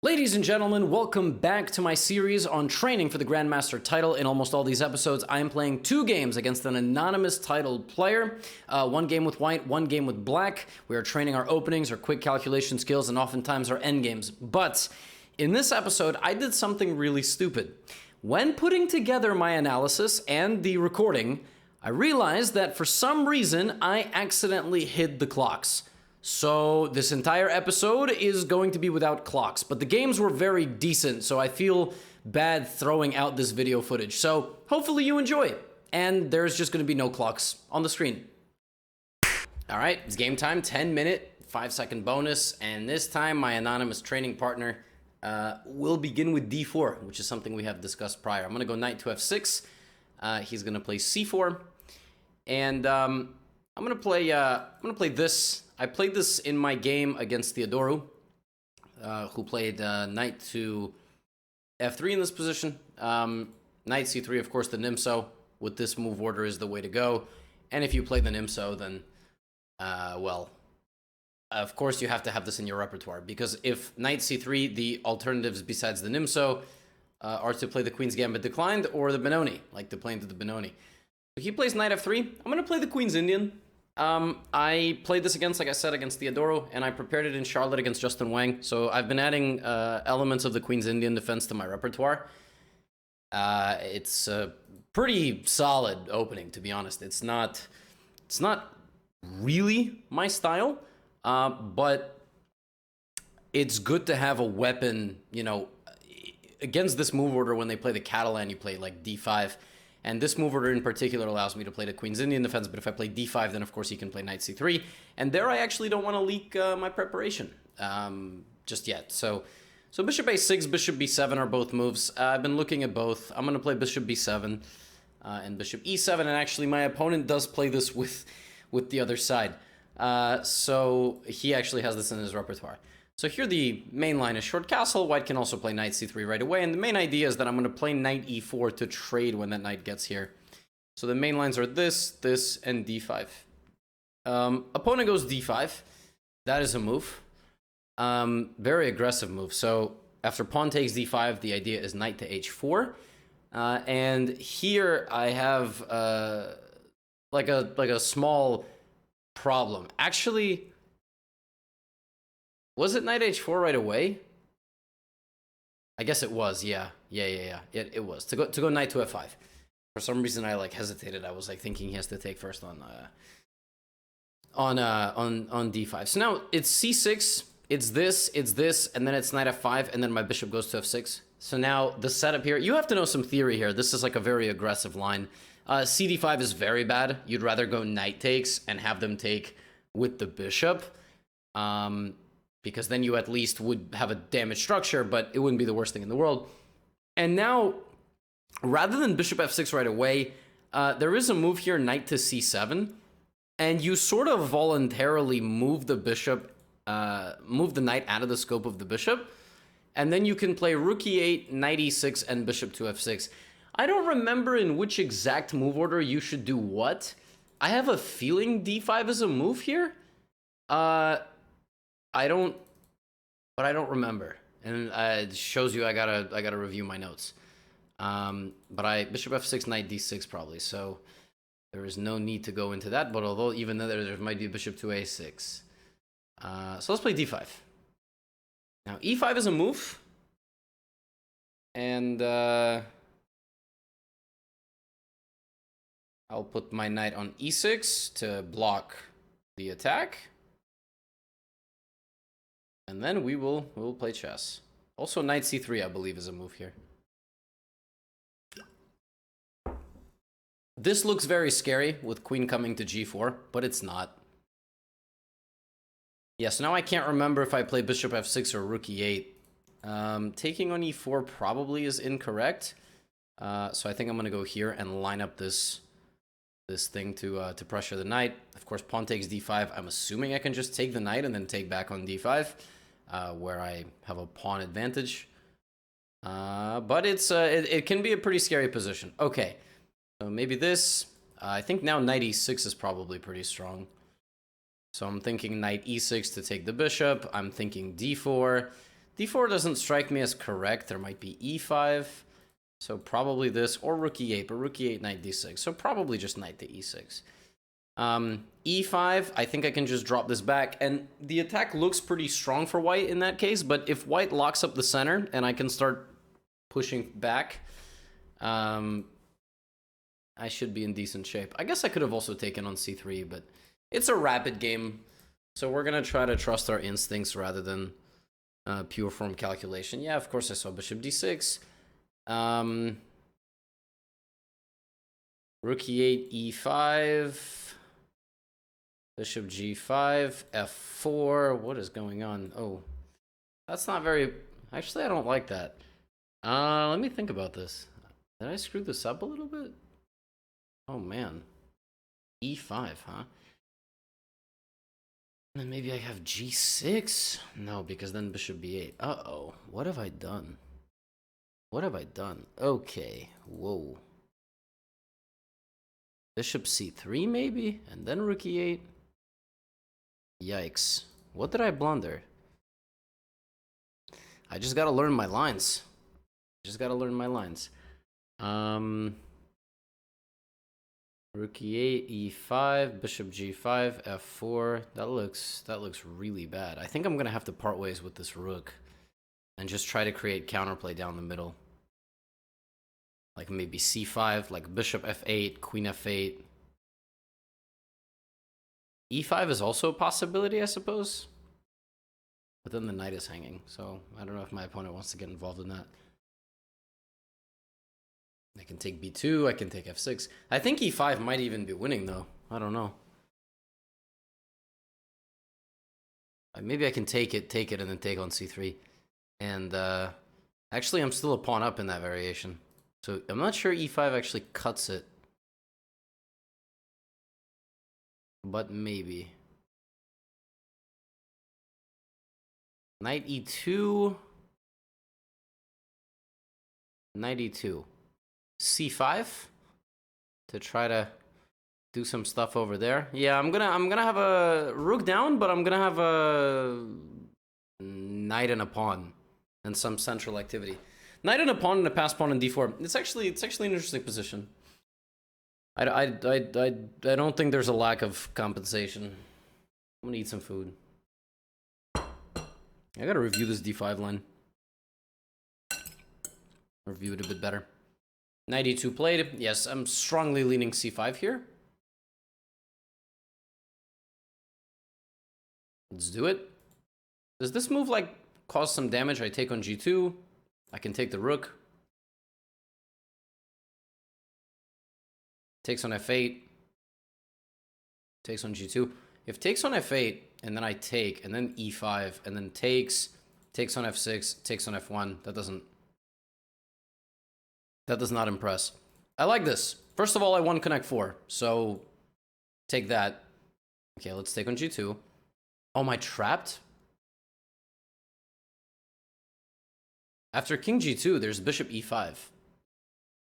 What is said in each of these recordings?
Ladies and gentlemen, welcome back to my series on training for the Grandmaster title. In almost all these episodes, I am playing 2 games against an anonymous titled player. 1 game with white, 1 game with black. We are training our openings, our quick calculation skills, and oftentimes our endgames. But in this episode, I did something really stupid. When putting together my analysis and the recording, I realized that for some reason, I accidentally hid the clocks. So this entire episode is going to be without clocks, but the games were very decent, so I feel bad throwing out this video footage. So hopefully you enjoy it, and there's just going to be no clocks on the screen. All right, it's game time, 10-minute, 5-second bonus, and this time my anonymous training partner will begin with d4, which is something we have discussed prior. I'm going to go knight to f6. He's going to play c4, and I'm going to play this. I played this in my game against Theodoru, who played knight to f3 in this position. Knight c3, of course, the Nimso with this move order is the way to go. And if you play the Nimso, then, well, of course you have to have this in your repertoire. Because if knight c3, the alternatives besides the Nimso are to play the Queen's Gambit declined or the Benoni, like the plane to the Benoni. So he plays knight f3. I'm going to play the Queen's Indian. I played this against, like I said, against Theodoro, and I prepared it in Charlotte against Justin Wang. So I've been adding elements of the Queen's Indian defense to my repertoire. It's a pretty solid opening, to be honest. It's not really my style, but it's good to have a weapon, you know, against this move order. When they play the Catalan, you play like d5. And this move order in particular allows me to play the Queen's Indian defense, but if I play d5, then of course he can play knight c3. And there I actually don't want to leak my preparation just yet. So bishop a6, bishop b7 are both moves. I've been looking at both. I'm going to play bishop b7 and bishop e7, and actually my opponent does play this with the other side. So he actually has this in his repertoire. So here the main line is short castle. White can also play knight c3 right away. And the main idea is that I'm going to play knight e4 to trade when that knight gets here. So the main lines are this, and d5. Opponent goes d5. That is a move. Very aggressive move. So after pawn takes d5, the idea is knight to h4. And here I have like a small problem. Actually, was it knight h4 right away? I guess it was, yeah. It was. To go knight to f5. For some reason I like hesitated. I was like thinking he has to take first on d5. So now it's c6, it's this, and then it's knight f5, and then my bishop goes to f6. So now the setup here, you have to know some theory here. This is like a very aggressive line. cd5 is very bad. You'd rather go knight takes and have them take with the bishop. Because then you at least would have a damaged structure, but it wouldn't be the worst thing in the world. And now, rather than bishop f6 right away, there is a move here, knight to c7, and you sort of voluntarily move the bishop, move the knight out of the scope of the bishop, and then you can play rook e8, knight e6, and bishop to f6. I don't remember in which exact move order you should do what. I have a feeling d5 is a move here. I don't remember, and it shows you I gotta review my notes. But bishop f6, knight d6 probably, so there is no need to go into that. But although even then there might be a bishop to a6, so let's play d5. Now e5 is a move, and I'll put my knight on e6 to block the attack. And then we'll play chess. Also, knight c3, I believe, is a move here. This looks very scary with queen coming to g4, but it's not. Yeah, so now I can't remember if I play bishop f6 or rook e8. Taking on e4 probably is incorrect. So I think I'm going to go here and line up this thing to pressure the knight. Of course, pawn takes d5. I'm assuming I can just take the knight and then take back on d5. Where I have a pawn advantage. But it can be a pretty scary position. Okay, so maybe this. I think now knight e6 is probably pretty strong. So I'm thinking knight e6 to take the bishop. I'm thinking d4. d4 doesn't strike me as correct. There might be e5. So probably this, or rook e8, but rook e8, knight d6. So probably just knight to e6. e5, I think I can just drop this back. And the attack looks pretty strong for white in that case, but if white locks up the center and I can start pushing back, I should be in decent shape. I guess I could have also taken on c3, but it's a rapid game. So we're going to try to trust our instincts rather than pure form calculation. Yeah, of course I saw bishop d6. Rook e8, e5, bishop g5, f4. What is going on? Oh, that's not very... Actually, I don't like that. Let me think about this. Did I screw this up a little bit? Oh, man. e5, huh? Then maybe I have g6? No, because then bishop b8. Uh-oh. What have I done? What have I done? Okay. Whoa. Bishop c3 maybe? And then rook e8? Yikes. What did I blunder? I just gotta learn my lines. Just gotta learn my lines. Rook e8, e5, bishop g5, f4. That looks really bad. I think I'm gonna have to part ways with this rook and just try to create counterplay down the middle. Like maybe c5, like bishop f8, queen f8. e5 is also a possibility, I suppose. But then the knight is hanging, so I don't know if my opponent wants to get involved in that. I can take b2, I can take f6. I think e5 might even be winning, though. I don't know. Maybe I can take it, and then take on c3. And actually, I'm still a pawn up in that variation. So I'm not sure e5 actually cuts it. But maybe. Knight e2. Knight e2. c5 to try to do some stuff over there. Yeah, I'm gonna have a rook down, but I'm gonna have a knight and a pawn and some central activity. Knight and a pawn and a pass pawn and d4. It's actually an interesting position. I don't think there's a lack of compensation. I'm gonna eat some food. I gotta review this d5 line. Review it a bit better. Knight e2 played. Yes, I'm strongly leaning c5 here. Let's do it. Does this move like cause some damage? I take on g2. I can take the rook. Takes on f8. Takes on g2. If takes on f8, and then I take, and then e5, and then takes on f6, takes on f1, that does not impress. I like this. First of all, I won Connect 4, so take that. Okay, let's take on g2. Oh, am I trapped? After king g2, there's bishop e5,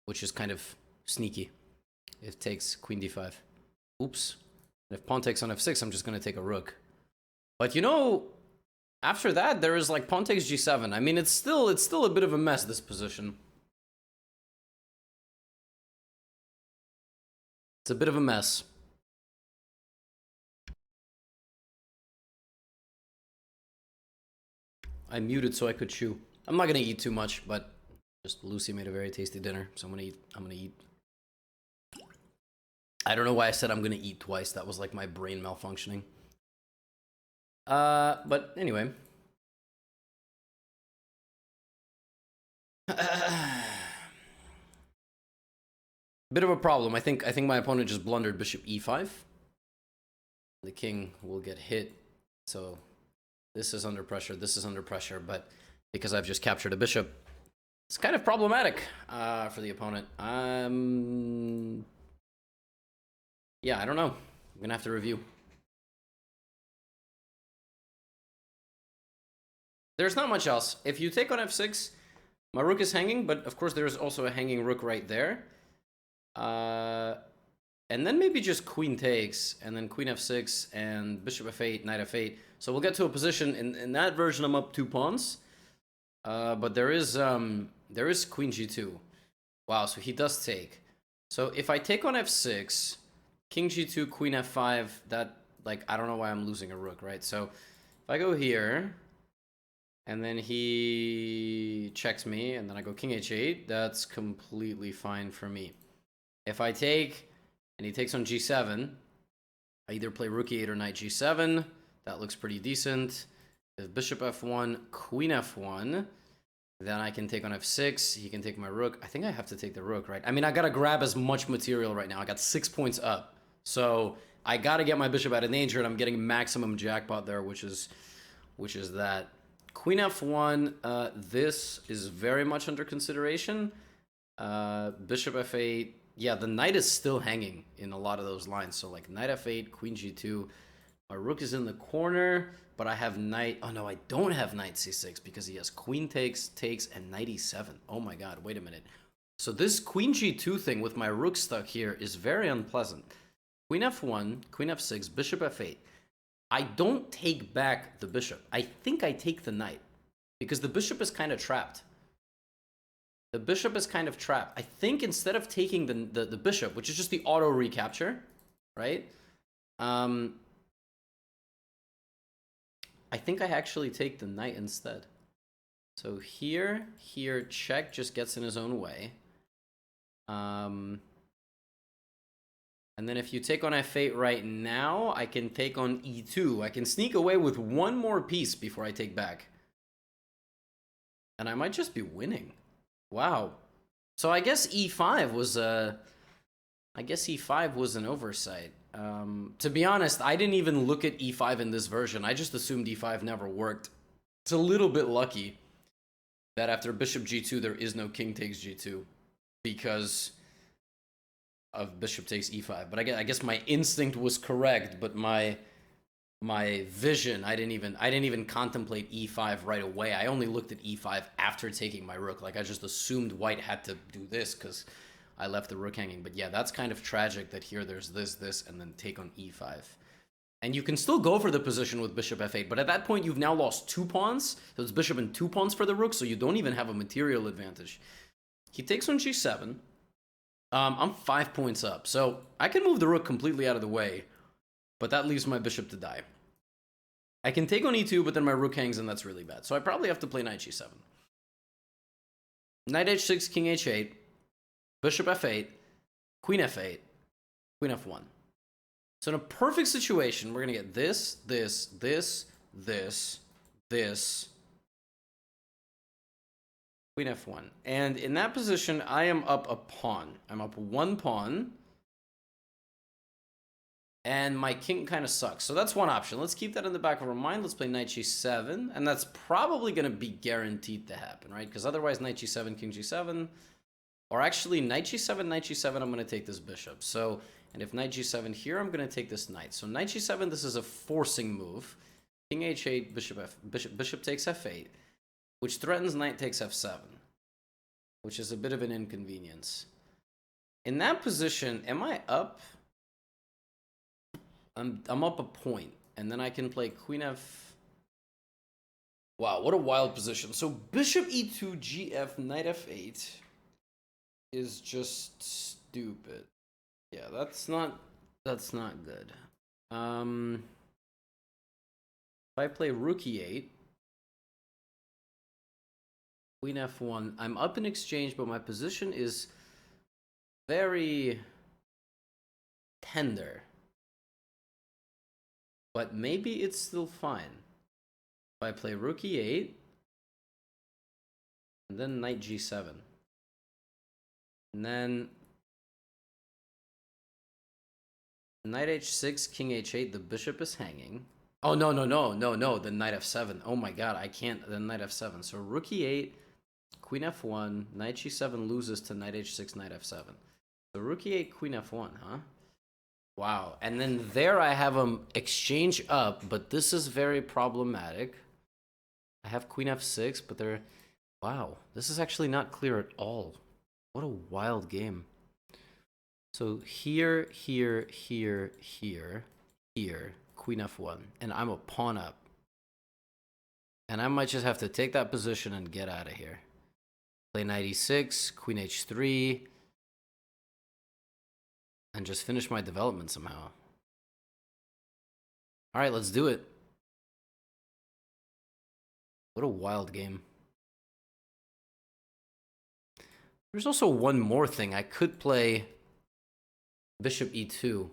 which is kind of sneaky. It takes queen d5. Oops. And if pawn takes on f6, I'm just going to take a rook. But you know, after that, there is like pawn takes g7. I mean, it's still a bit of a mess, this position. It's a bit of a mess. I muted so I could chew. I'm not gonna eat too much, but just Lucy made a very tasty dinner, so I'm gonna eat. I don't know why I said I'm gonna eat twice. That was like my brain malfunctioning. But anyway. Bit of a problem. I think my opponent just blundered bishop e5. The king will get hit. So this is under pressure. This is under pressure, but because I've just captured a bishop, it's kind of problematic for the opponent. Yeah, I don't know. I'm gonna have to review. There's not much else. If you take on f6, my rook is hanging, but of course there's also a hanging rook right there. And then maybe just queen takes, and then queen f6, and bishop f8, knight f8. So we'll get to a position, in that version I'm up 2 pawns. But there is queen g2. Wow, so he does take. So if I take on f6, king g2, queen f5, that, like, I don't know why I'm losing a rook, right? So if I go here, and then he checks me, and then I go king h8, that's completely fine for me. If I take, and he takes on g7, I either play rook e8 or knight g7. That looks pretty decent. If bishop f1, queen f1, then I can take on f6. He can take my rook. I think I have to take the rook, right? I mean, I gotta grab as much material right now. I got 6 points up. So I gotta get my bishop out of danger, and I'm getting maximum jackpot there, which is that. Queen f1, this is very much under consideration. Bishop f8. Yeah, the knight is still hanging in a lot of those lines. So like knight f8, queen g2. My rook is in the corner, but I have knight. Oh no, I don't have knight c6 because he has queen takes, and knight e7. Oh my god, wait a minute. So this queen g2 thing with my rook stuck here is very unpleasant. Queen f1, queen f6, bishop f8. I don't take back the bishop. I think I take the knight because the bishop is kind of trapped. The bishop is kind of trapped. I think instead of taking the bishop, which is just the auto recapture, right? I think I actually take the knight instead. So here, check just gets in his own way. And then if you take on f8 right now, I can take on e2. I can sneak away with one more piece before I take back. And I might just be winning. Wow. So I guess e5 was an oversight. To be honest, I didn't even look at e5 in this version. I just assumed e5 never worked. It's a little bit lucky that after bishop g2 there is no king takes g2 because of bishop takes e5. But I guess my instinct was correct, but my vision, I didn't even contemplate e5 right away. I only looked at e5 after taking my rook. Like I just assumed white had to do this because I left the rook hanging. But yeah, that's kind of tragic that here there's this, and then take on e5. And you can still go for the position with bishop f8, but at that point you've now lost 2 pawns. So it's bishop and 2 pawns for the rook, so you don't even have a material advantage. He takes on g7. I'm 5 points up, so I can move the rook completely out of the way, but that leaves my bishop to die. I can take on e2, but then my rook hangs, and that's really bad. So I probably have to play knight g7. Knight h6, king h8, bishop f8, queen f8, queen f1. So in a perfect situation, we're going to get this, queen f1. And in that position, I am up a pawn. I'm up 1 pawn. And my king kind of sucks. So that's one option. Let's keep that in the back of our mind. Let's play knight g7. And that's probably going to be guaranteed to happen, right? Because otherwise, knight g7, king g7. Or actually, knight g7, I'm going to take this bishop. So, and if knight g7 here, I'm going to take this knight. So knight g7, this is a forcing move. King h8, bishop takes f8, which threatens knight takes f7, which is a bit of an inconvenience. In that position, am I up? I'm up a point, and then I can play queen f. Wow, what a wild position. So bishop e2, gf, knight f8 is just stupid. Yeah, that's not good. If I play rook e8, queen f1, I'm up in exchange, but my position is very tender. But maybe it's still fine. If I play rook e8, and then knight g7. And then knight h6, king h8, the bishop is hanging. Oh, no, then knight f7. Oh my god, I can't, then knight f7. So rook e8, queen f1, knight g7 loses to knight h6, knight f7. So rook e8, queen f1, huh? Wow, and then there I have them exchange up, but this is very problematic. I have queen f6, but they're... Wow, this is actually not clear at all. What a wild game. So here, queen f1, and I'm a pawn up. And I might just have to take that position and get out of here. Play knight e6, queen h3, and just finish my development somehow. All right, let's do it. What a wild game. There's also one more thing. I could play bishop e2.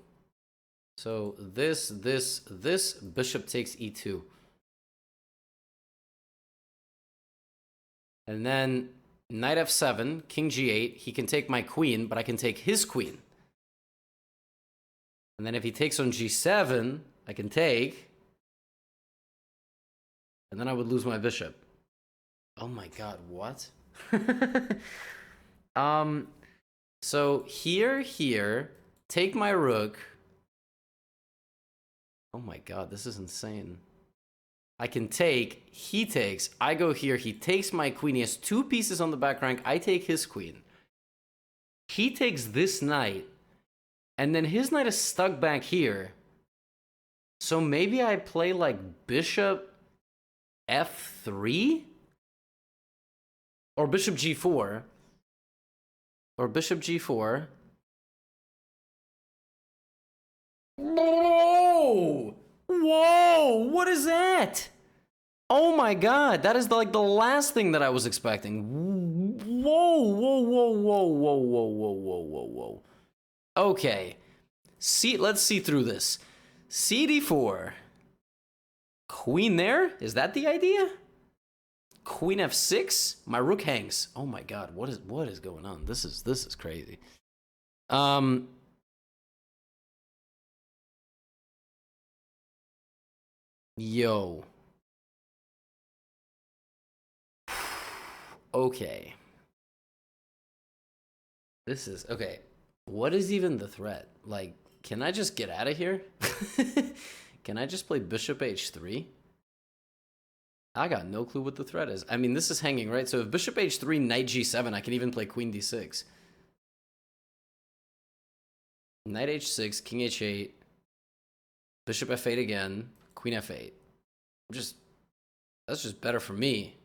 So this, bishop takes e2. And then knight f7, king g8. He can take my queen, but I can take his queen. And then if he takes on g7, I can take. And then I would lose my bishop. Oh my god, what? So here, take my rook. Oh my god, this is insane. I can take, he takes, I go here, he takes my queen. He has 2 pieces on the back rank. I take his queen. He takes this knight, and then his knight is stuck back here. So maybe I play like bishop f3? Or bishop g4. Or bishop g4. Whoa! Whoa! What is that? Oh my god, that is like the last thing that I was expecting. Whoa, whoa, whoa, whoa, whoa, whoa, whoa, whoa, whoa, whoa. Okay. Let's see through this. cd4. Queen there? Is that the idea? Queen f6? My rook hangs. Oh my god, what is going on? This is crazy. Yo. Okay. This is okay. What is even the threat? Like, can I just get out of here? Can I just play bishop h3? I got no clue what the threat is. I mean, this is hanging, right? So if bishop h3, knight g7, I can even play queen d6. Knight h6, king h8, bishop f8 again, queen f8. That's just better for me.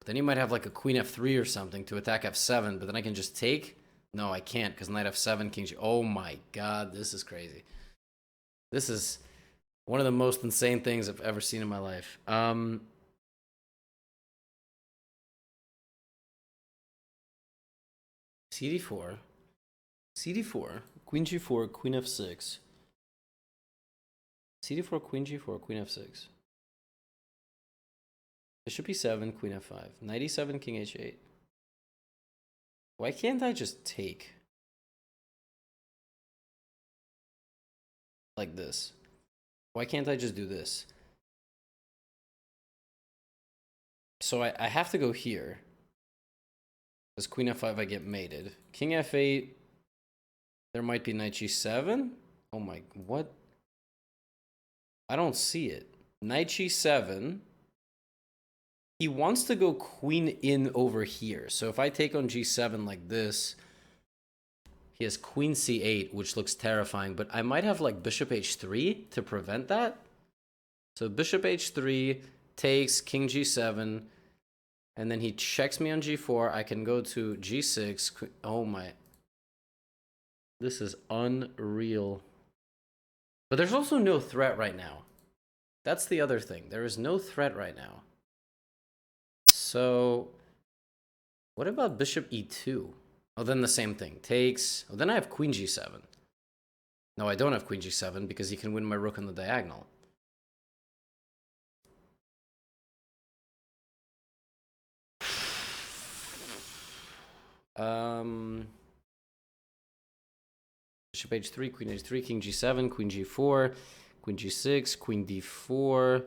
But then he might have like a queen f3 or something to attack f7, but then I can just take. No, I can't, because knight f7, king g. Oh my god, this is crazy. This is one of the most insane things I've ever seen in my life. cd4, queen g4, queen f6. cd4, queen g4, queen f6. Bishop e7, queen f5. Knight e7, king h8. Why can't I just take? Like this. Why can't I just do this? So I have to go here. Because queen f5, I get mated. King f8. There might be knight g7. Oh my, what? I don't see it. Knight g7. He wants to go queen in over here. So if I take on g7 like this, he has queen c8, which looks terrifying. But I might have like bishop h3 to prevent that. So bishop h3 takes king g7. And then he checks me on g4. I can go to g6. Oh my. This is unreal. But there's also no threat right now. That's the other thing. There is no threat right now. So, what about bishop e2? Oh, then the same thing. Takes. Oh, then I have queen g7. No, I don't have queen g7 because he can win my rook on the diagonal. Bishop h3, queen h3, king g7, queen g4, queen g6, queen d4,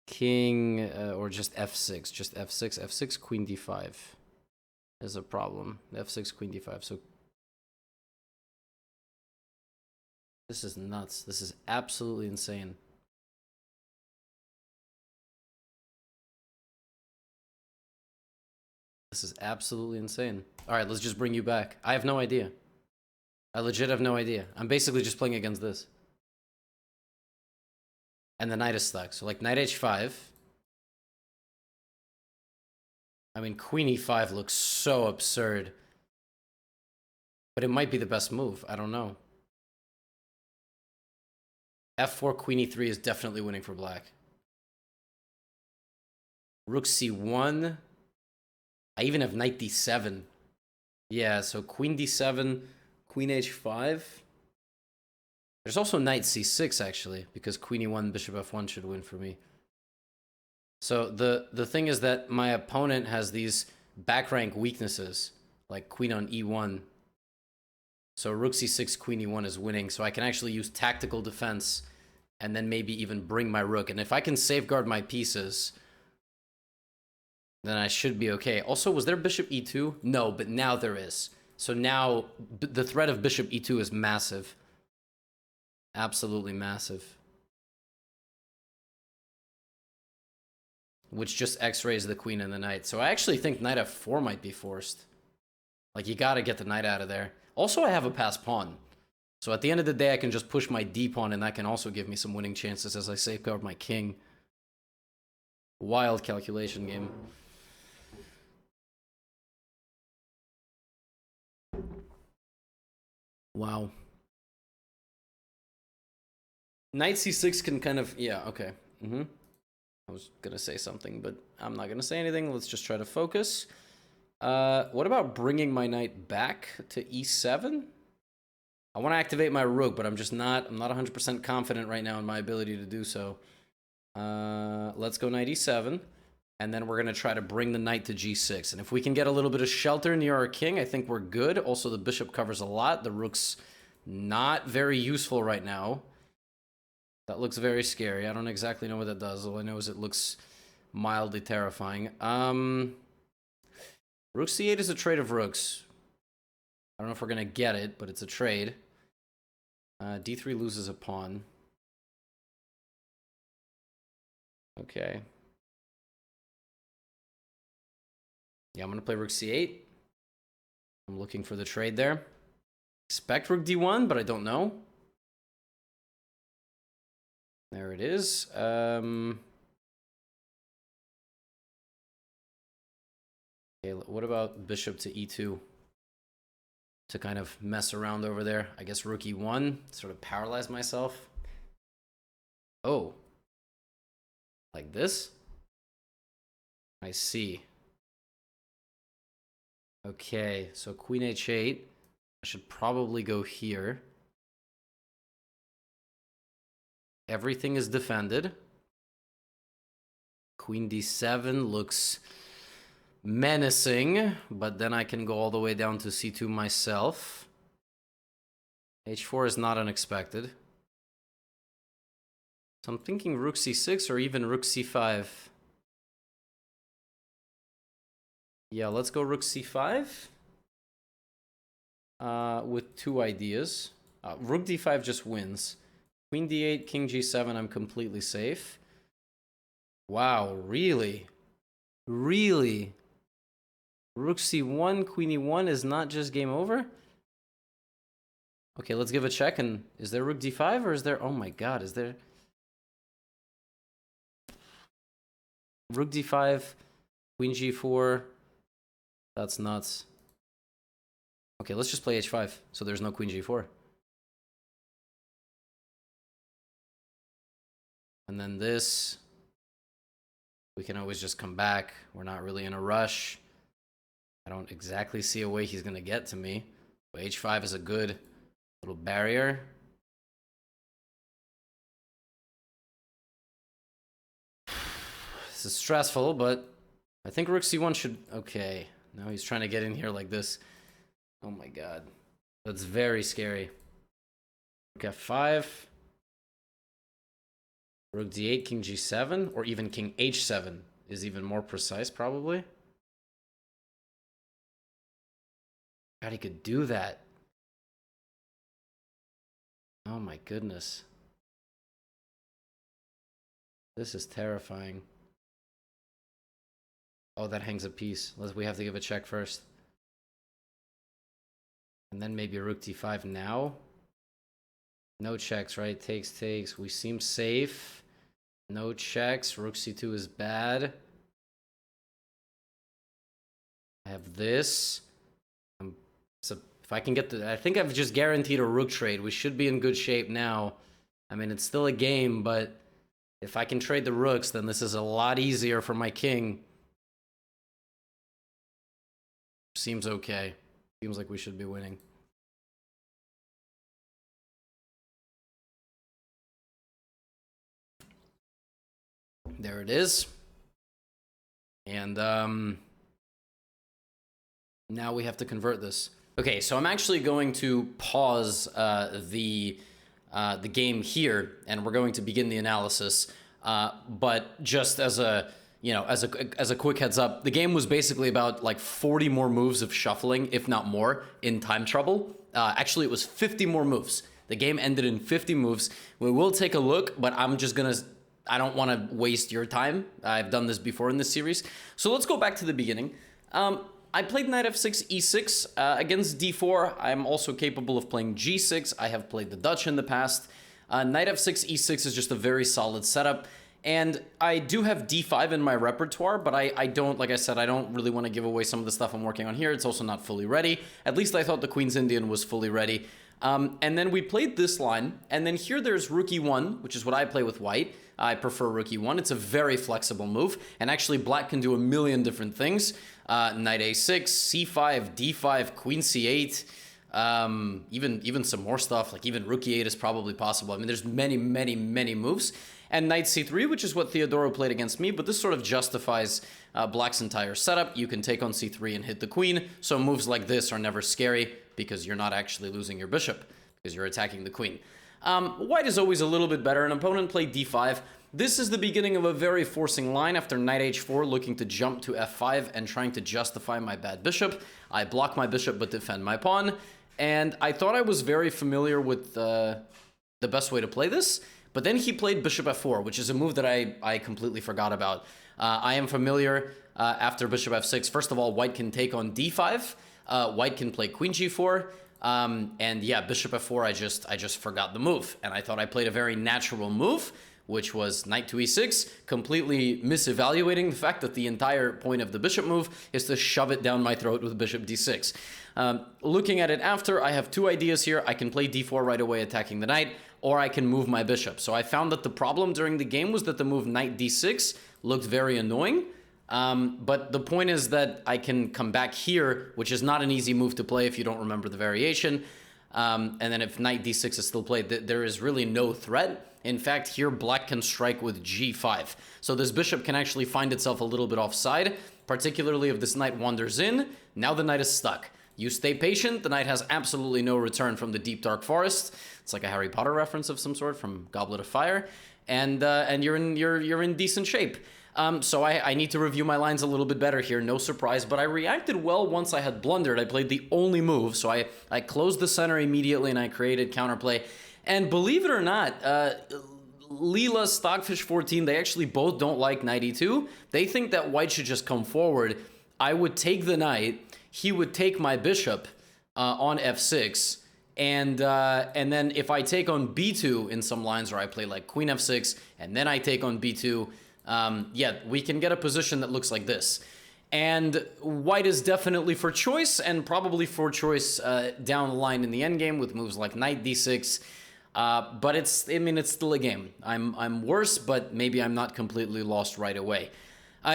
king, or just f6, f6, queen d5 is a problem. f6, queen d5. So this is nuts. This is absolutely insane. This is absolutely insane. All right, let's just bring you back. I have no idea. I legit have no idea. I'm basically just playing against this. And the knight is stuck. So like knight h5. I mean, queen e5 looks so absurd. But it might be the best move. I don't know. f4, queen e3 is definitely winning for black. Rook c1. I even have knight d7. Yeah, so queen d7, queen h5. There's also knight c6, actually, because queen e1, bishop f1 should win for me. So the thing is that my opponent has these back rank weaknesses, like queen on e1. So rook c6, queen e1 is winning, so I can actually use tactical defense and then maybe even bring my rook. And if I can safeguard my pieces, then I should be okay. Also, was there bishop e2? No, but now there is. So now the threat of bishop e2 is massive. Absolutely massive. Which just x-rays the queen and the knight. So I actually think knight f4 might be forced. Like, you gotta get the knight out of there. Also, I have a passed pawn. So at the end of the day, I can just push my d-pawn, and that can also give me some winning chances as I safeguard my king. Wild calculation game. Wow. Knight c6 can kind of... Yeah, okay. I was gonna say something, but I'm not gonna say anything. Let's just try to focus. What about bringing my knight back to e7? I want to activate my rook, but I'm not 100% confident right now in my ability to do so. Let's go knight e7, and then we're gonna try to bring the knight to g6. And if we can get a little bit of shelter near our king, I think we're good. Also, the bishop covers a lot. The rook's not very useful right now. That looks very scary. I don't exactly know what that does. All I know is it looks mildly terrifying. Rook c8 is a trade of rooks. I don't know if we're going to get it, but it's a trade. d3 loses a pawn. Okay. Yeah, I'm going to play rook c8. I'm looking for the trade there. Expect rook d1, but I don't know. There it is. Okay, what about bishop to e2? To kind of mess around over there. I guess rook e1, sort of paralyze myself. Oh. Like this? I see. Okay, so queen h8. I should probably go here. Everything is defended. Queen d7 looks menacing, but then I can go all the way down to c2 myself. h4 is not unexpected. So I'm thinking rook c6 or even rook c5. Yeah, let's go rook c5. With two ideas. Rook d5 just wins. Queen d8, king g7, I'm completely safe. Wow, really? Really? Rook c1, queen e1 is not just game over? Okay, let's give a check. And is there rook d5 or is there... Oh my god, is there... Rook d5, queen g4. That's nuts. Okay, let's just play h5, so there's no queen g4. And then this, we can always just come back. We're not really in a rush. I don't exactly see a way he's going to get to me. But h5 is a good little barrier. This is stressful, but I think rook c1 should... Okay, now he's trying to get in here like this. Oh my god. That's very scary. Rook f5. Rook d8, king g7, or even king h7 is even more precise, probably. God, he could do that. Oh my goodness. This is terrifying. Oh, that hangs a piece. We have to give a check first. And then maybe rook d5 now. No checks, right? Takes. We seem safe. No checks. Rook c2 is bad. I have this. So if I can get I think I've just guaranteed a rook trade. We should be in good shape now. I mean, it's still a game, but if I can trade the rooks, then this is a lot easier for my king. Seems okay. Seems like we should be winning. There it is. And now we have to convert this. Okay, so I'm actually going to pause the game here, and we're going to begin the analysis. But just as a as a quick heads up, the game was basically about like 40 more moves of shuffling, if not more, in time trouble. Actually, it was 50 more moves. The game ended in 50 moves. We will take a look, but I'm just gonna. I don't want to waste your time. I've done this before in this series. So let's go back to the beginning. I played knight f6, e6 against d4. I'm also capable of playing g6. I have played the Dutch in the past. Knight f6, e6 is just a very solid setup. And I do have d5 in my repertoire, but I don't, like I said, I don't really want to give away some of the stuff I'm working on here. It's also not fully ready. At least I thought the Queen's Indian was fully ready. And then we played this line, and then here there's rook e1, which is what I play with white. I prefer rook e1. It's a very flexible move, and actually black can do a million different things. Knight a6, c5, d5, queen c8, even some more stuff, like even rook e8 is probably possible. I mean, there's many moves. And knight c3, which is what Theodoro played against me, but this sort of justifies black's entire setup. You can take on c3 and hit the queen, so moves like this are never scary because you're not actually losing your bishop because you're attacking the queen. White is always a little bit better. An opponent played d5. This is the beginning of a very forcing line after knight h4, looking to jump to f5 and trying to justify my bad bishop. I block my bishop but defend my pawn, and I thought I was very familiar with the best way to play this, but then he played bishop f4, which is a move that I completely forgot about. I am familiar after bishop f6. First of all, white can take on d5. White can play queen g4. And yeah, bishop f4, I just forgot the move. And I thought I played a very natural move, which was knight to e6, completely misevaluating the fact that the entire point of the bishop move is to shove it down my throat with bishop d6. Looking at it after, I have two ideas here. I can play d4 right away attacking the knight, or I can move my bishop. So I found that the problem during the game was that the move knight d6 looked very annoying. But the point is that I can come back here, which is not an easy move to play if you don't remember the variation. And then if knight d6 is still played, there is really no threat. In fact, here black can strike with g5. So this bishop can actually find itself a little bit offside, particularly if this knight wanders in. Now the knight is stuck. You stay patient, the knight has absolutely no return from the deep dark forest. It's like a Harry Potter reference of some sort from Goblet of Fire. And you're in decent shape. So I need to review my lines a little bit better here, no surprise, but I reacted well once I had blundered. I played the only move, so I closed the center immediately and I created counterplay. And believe it or not, Leela, Stockfish 14, they actually both don't like knight e2. They think that white should just come forward. I would take the knight, he would take my bishop on f6, and then if I take on b2 in some lines, or I play like queen f6, and then I take on b2, yeah, we can get a position that looks like this. And white is definitely for choice, and probably for choice down the line in the endgame with moves like knight d6. But it's still a game. I'm worse, but maybe I'm not completely lost right away.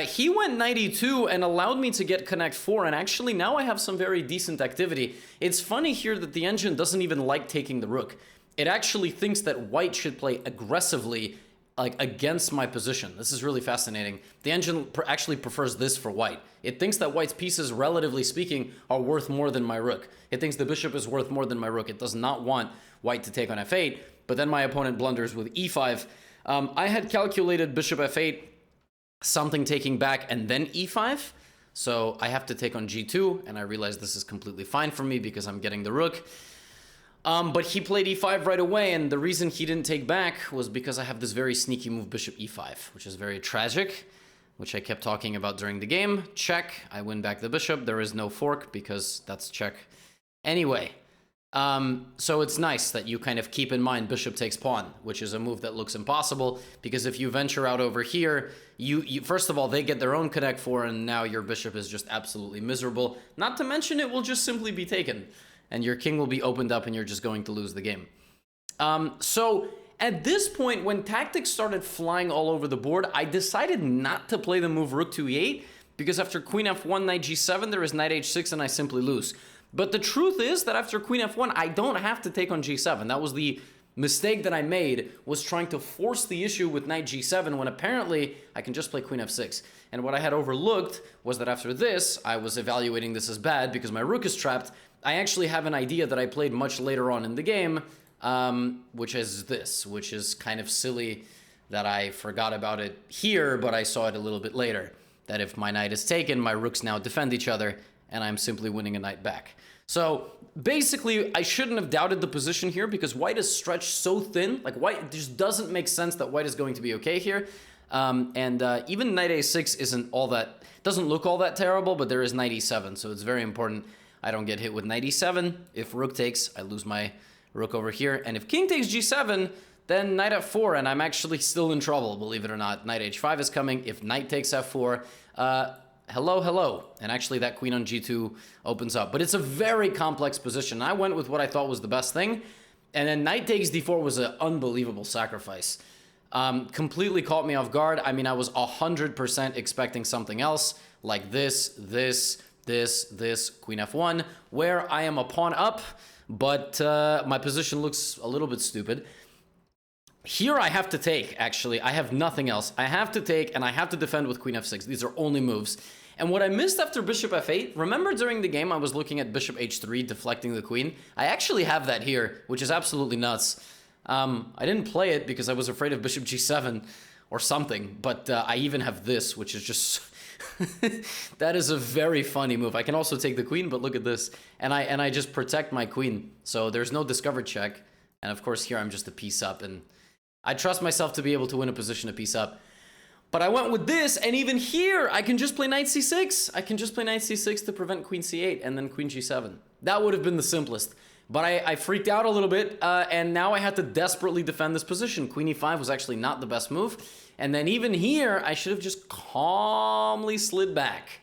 He went knight e2 and allowed me to get connect 4, and actually now I have some very decent activity. It's funny here that the engine doesn't even like taking the rook. It actually thinks that white should play aggressively, like against my position. This is really fascinating. The engine actually prefers this for white. It thinks that white's pieces, relatively speaking, are worth more than my rook. It thinks the bishop is worth more than my rook. It does not want white to take on f8, but then my opponent blunders with e5. I had calculated bishop f8, something taking back, and then e5. So I have to take on g2, and I realize this is completely fine for me because I'm getting the rook. But he played e5 right away, and the reason he didn't take back was because I have this very sneaky move, bishop e5, which is very tragic, which I kept talking about during the game. Check, I win back the bishop. There is no fork because that's check. Anyway, So it's nice that you kind of keep in mind bishop takes pawn, which is a move that looks impossible, because if you venture out over here, you first of all, they get their own connect 4, and now your bishop is just absolutely miserable. Not to mention it will just simply be taken, and your king will be opened up, and you're just going to lose the game. So at this point, when tactics started flying all over the board, I decided not to play the move rook to e8, because after queen f1, knight g7, there is knight h6, and I simply lose. But the truth is that after queen f1, I don't have to take on g7. That was the mistake that I made, was trying to force the issue with knight g7 when apparently I can just play queen f6. And what I had overlooked was that after this, I was evaluating this as bad because my rook is trapped. I actually have an idea that I played much later on in the game, which is this, which is kind of silly that I forgot about it here, but I saw it a little bit later. That if my knight is taken, my rooks now defend each other, and I'm simply winning a knight back. So basically, I shouldn't have doubted the position here because white is stretched so thin. Like white, it just doesn't make sense that white is going to be okay here. Even knight a6 isn't all that, doesn't look all that terrible, but there is knight e7, so it's very important I don't get hit with knight e7. If rook takes, I lose my rook over here. And if king takes g7, then knight f4, and I'm actually still in trouble, believe it or not. Knight h5 is coming. If knight takes f4, hello, hello. And actually that queen on g2 opens up. But it's a very complex position. I went with what I thought was the best thing. And then knight takes d4 was an unbelievable sacrifice. Completely caught me off guard. I mean, I was 100% expecting something else, like this, queen f1, where I am a pawn up, but my position looks a little bit stupid. Here I have to take, actually. I have nothing else. I have to take, and I have to defend with queen f6. These are only moves. And what I missed after bishop f8, remember during the game I was looking at bishop h3, deflecting the queen? I actually have that here, which is absolutely nuts. I didn't play it because I was afraid of bishop g7 or something, but I even have this, which is just... that is a very funny move. I can also take the queen, but look at this. And I just protect my queen, so there's no discovered check. And of course here I'm just a piece up, and I trust myself to be able to win a position a piece up. But I went with this, and even here, I can just play knight c6. I can just play knight c6 to prevent queen c8, and then queen g7. That would have been the simplest. But I freaked out a little bit, and now I had to desperately defend this position. Queen e5 was actually not the best move. And then even here, I should have just calmly slid back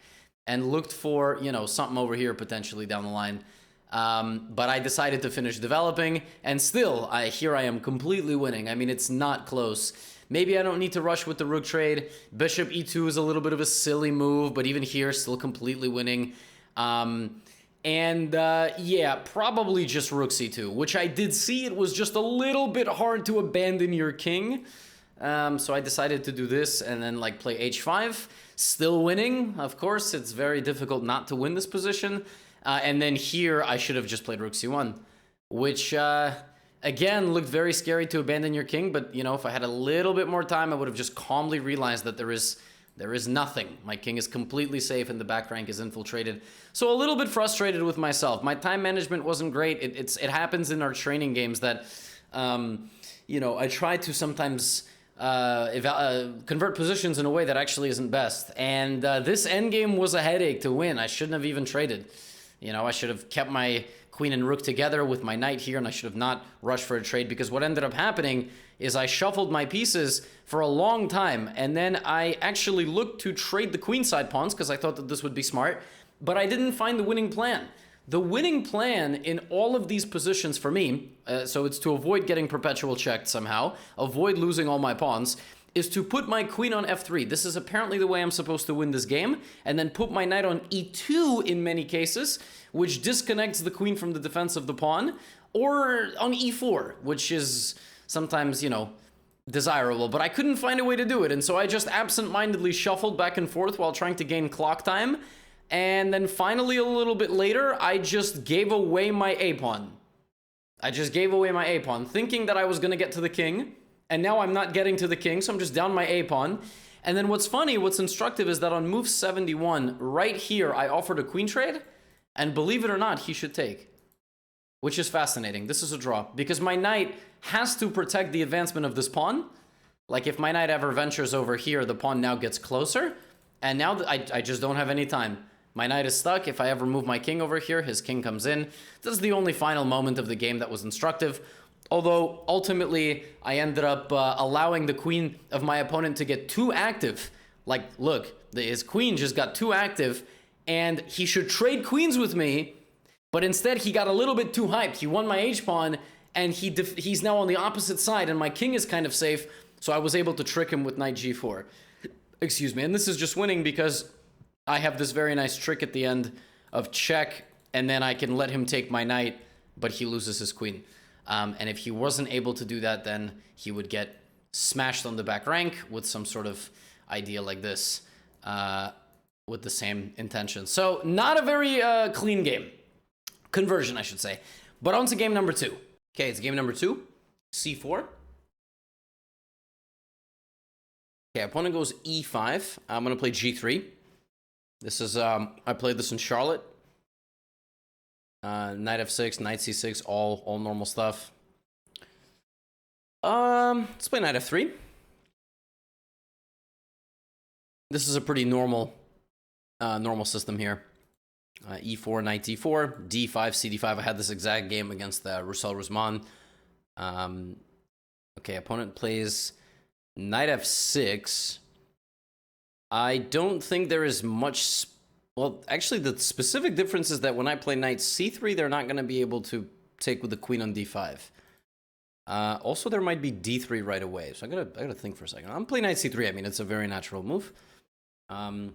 and looked for, you know, something over here potentially down the line. But I decided to finish developing, and still, here I am completely winning. I mean, it's not close. Maybe I don't need to rush with the rook trade. Bishop e2 is a little bit of a silly move, but even here, still completely winning. Yeah, probably just rook c2, which I did see it was just a little bit hard to abandon your king. So I decided to do this and then like play h5, still winning. Of course, it's very difficult not to win this position. And then here I should have just played rook c1, which again looked very scary to abandon your king. But you know, if I had a little bit more time, I would have just calmly realized that there is nothing. My king is completely safe and the back rank is infiltrated. So a little bit frustrated with myself. My time management wasn't great. It happens in our training games that, you know, I try to sometimes convert positions in a way that actually isn't best. And this endgame was a headache to win. I shouldn't have even traded. You know, I should have kept my queen and rook together with my knight here, and I should have not rushed for a trade, because what ended up happening is I shuffled my pieces for a long time, and then I actually looked to trade the queenside pawns because I thought that this would be smart, but I didn't find the winning plan. The winning plan in all of these positions for me, so it's to avoid getting perpetual checked somehow, avoid losing all my pawns, is to put my queen on f3. This is apparently the way I'm supposed to win this game, and then put my knight on e2 in many cases, which disconnects the queen from the defense of the pawn, or on e4, which is sometimes, you know, desirable, but I couldn't find a way to do it, and so I just absent-mindedly shuffled back and forth while trying to gain clock time, and then finally a little bit later, I just gave away my a-pawn. I just gave away my a-pawn, thinking that I was gonna get to the king, and now I'm not getting to the king, so I'm just down my a-pawn. And then what's funny, what's instructive is that on move 71, right here, I offered a queen trade, and believe it or not, he should take. Which is fascinating. This is a draw, because my knight has to protect the advancement of this pawn. Like, if my knight ever ventures over here, the pawn now gets closer, and now I just don't have any time. My knight is stuck. If I ever move my king over here, his king comes in. This is the only final moment of the game that was instructive. Although, ultimately, I ended up allowing the queen of my opponent to get too active. Like, look, his queen just got too active, and he should trade queens with me, but instead he got a little bit too hyped. He won my h-pawn, and he's now on the opposite side, and my king is kind of safe, so I was able to trick him with knight g4. Excuse me, and this is just winning because I have this very nice trick at the end of check, and then I can let him take my knight, but he loses his queen. And if he wasn't able to do that, then he would get smashed on the back rank with some sort of idea like this, with the same intention. So not a very clean game. Conversion, I should say. But on to game number 2. Okay, it's game number 2. c4. Okay, opponent goes e5. I'm going to play g3. This is, I played this in Charlotte. Knight f6, knight c6, all normal stuff. Let's play knight f3. This is a pretty normal system here. E4, knight d4, d5, cd5. I had this exact game against Roussel Rouzman. Okay, opponent plays knight f6. I don't think there is much... Well, actually, the specific difference is that when I play knight c3, they're not going to be able to take with the queen on d5. Also, there might be d3 right away, so I gotta think for a second. I'm playing knight c3. I mean, it's a very natural move. d5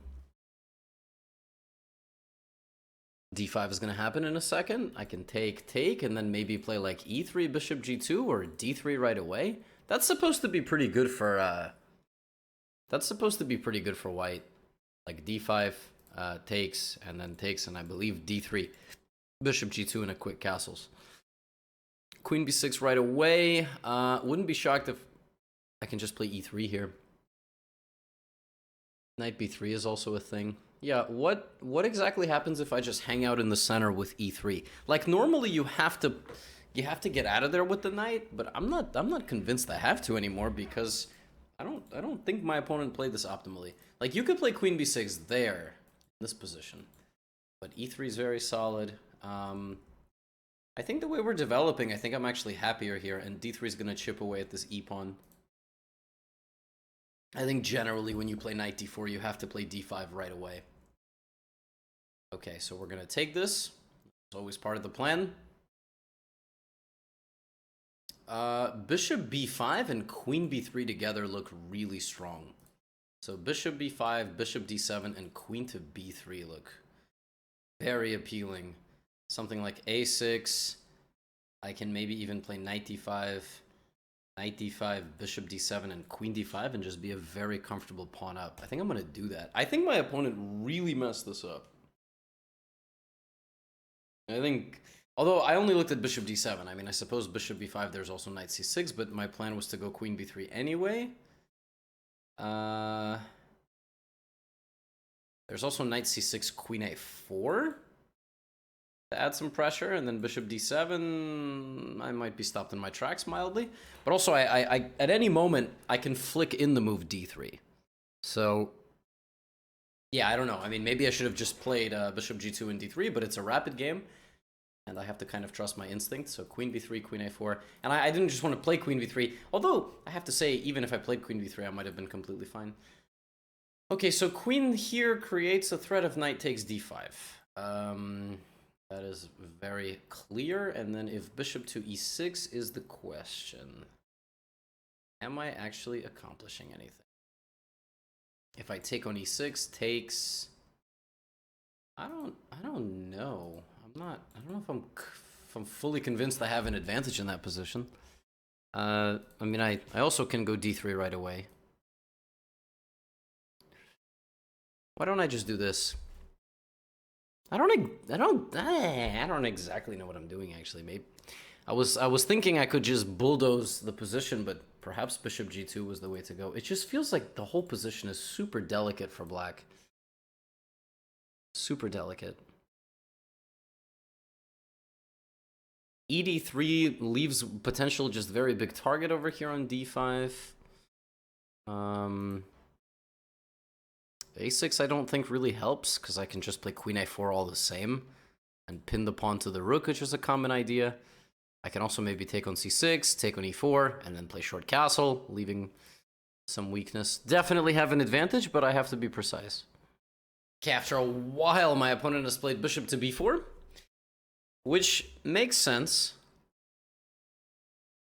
is going to happen in a second. I can take, and then maybe play like e3, bishop g2, or d3 right away. That's supposed to be pretty good for... That's supposed to be pretty good for white. Like d5... takes, and then takes, and I believe d3. Bishop g2 and a quick castles. Queen b6 right away. Wouldn't be shocked if I can just play e3 here. Knight b3 is also a thing. Yeah, what exactly happens if I just hang out in the center with e3? Like, normally you have to get out of there with the knight, but I'm not convinced I have to anymore because I don't think my opponent played this optimally. Like, you could play queen b6 there, this position, but e3 is very solid. I think the way we're developing, I think I'm actually happier here, and d3 is going to chip away at this e-pawn. I think generally when you play knight d4, you have to play d5 right away. Okay, so we're going to take this. It's always part of the plan. Bishop b5 and queen b3 together look really strong. So bishop b5, bishop d7, and queen to b3 look very appealing. Something like a6. I can maybe even play knight d5, bishop d7, and queen d5, and just be a very comfortable pawn up. I think I'm going to do that. I think my opponent really messed this up. I think, although I only looked at bishop d7. I mean, I suppose bishop b5, there's also knight c6, but my plan was to go queen b3 anyway. There's also knight c6, queen a4 to add some pressure, and then bishop d7. I might be stopped in my tracks mildly, but also I at any moment I can flick in the move d3. So yeah, I don't know. I mean, maybe I should have just played bishop g2 and d3, but it's a rapid game, and I have to kind of trust my instinct. So queen b3, queen a4, and I didn't just want to play queen b3, although I have to say, even if I played queen b3, I might have been completely fine. Okay, so queen here creates a threat of knight takes d5. That is very clear, and then if bishop to e6 is the question. Am I actually accomplishing anything? If I take on e6, takes... I don't know. I don't know if I'm fully convinced I have an advantage in that position. I mean, I also can go d3 right away. Why don't I just do this? I don't exactly know what I'm doing, actually. Maybe I was thinking I could just bulldoze the position, but perhaps bishop g2 was the way to go. It just feels like the whole position is super delicate for black. Super delicate. ed3 leaves potential just very big target over here on d5. a6 I don't think really helps, because I can just play queen a4 all the same and pin the pawn to the rook, which is a common idea. I can also maybe take on c6, take on e4, and then play short castle, leaving some weakness. Definitely have an advantage, but I have to be precise. Okay, after a while, my opponent has played bishop to b4, which makes sense.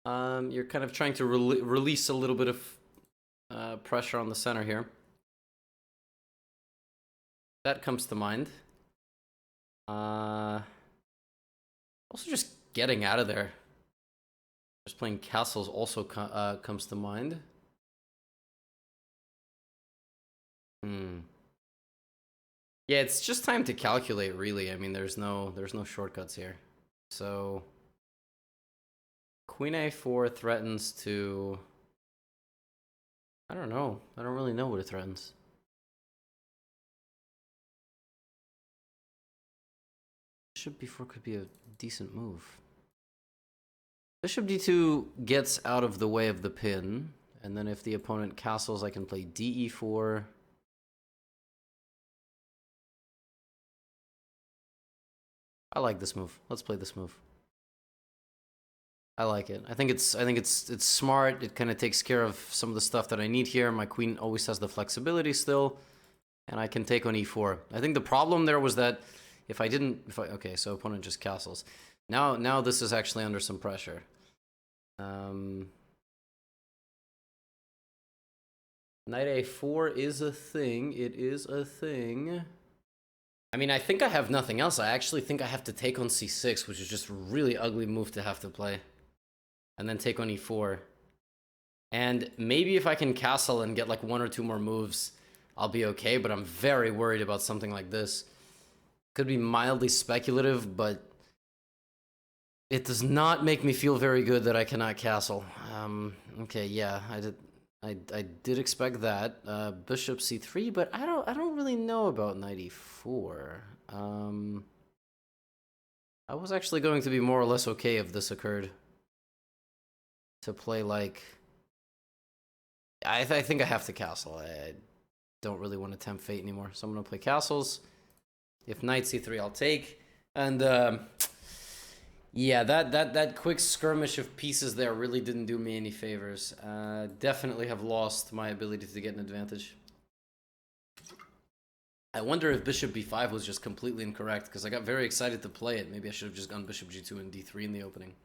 You're kind of trying to release a little bit of pressure on the center here. That comes to mind. Also just getting out of there. Just playing castles also comes to mind. Yeah, it's just time to calculate, really. I mean, there's no shortcuts here. So queen a4 threatens to... I don't know. I don't really know what it threatens. Bishop b4 could be a decent move. Bishop d2 gets out of the way of the pin, and then if the opponent castles, I can play de4. I like this move. Let's play this move. I like it. I think it's smart. It kind of takes care of some of the stuff that I need here. My queen always has the flexibility still, and I can take on e4. I think the problem there was that okay, so opponent just castles. Now this is actually under some pressure. Knight a4 is a thing. It is a thing. I mean, I think I have nothing else. I actually think I have to take on c6, which is just a really ugly move to have to play. And then take on e4. And maybe if I can castle and get like 1 or 2 more moves, I'll be okay, but I'm very worried about something like this. Could be mildly speculative, but it does not make me feel very good that I cannot castle. Okay, yeah, I did expect that. Bishop c3, but I don't really know about knight e4. I was actually going to be more or less okay if this occurred. To play like... I think I have to castle. I don't really want to tempt fate anymore, so I'm going to play castles. If knight c3, I'll take. And yeah, that quick skirmish of pieces there really didn't do me any favors. Definitely have lost my ability to get an advantage. I wonder if bishop b5 was just completely incorrect, because I got very excited to play it. Maybe I should have just gone bishop g2 and d3 in the opening.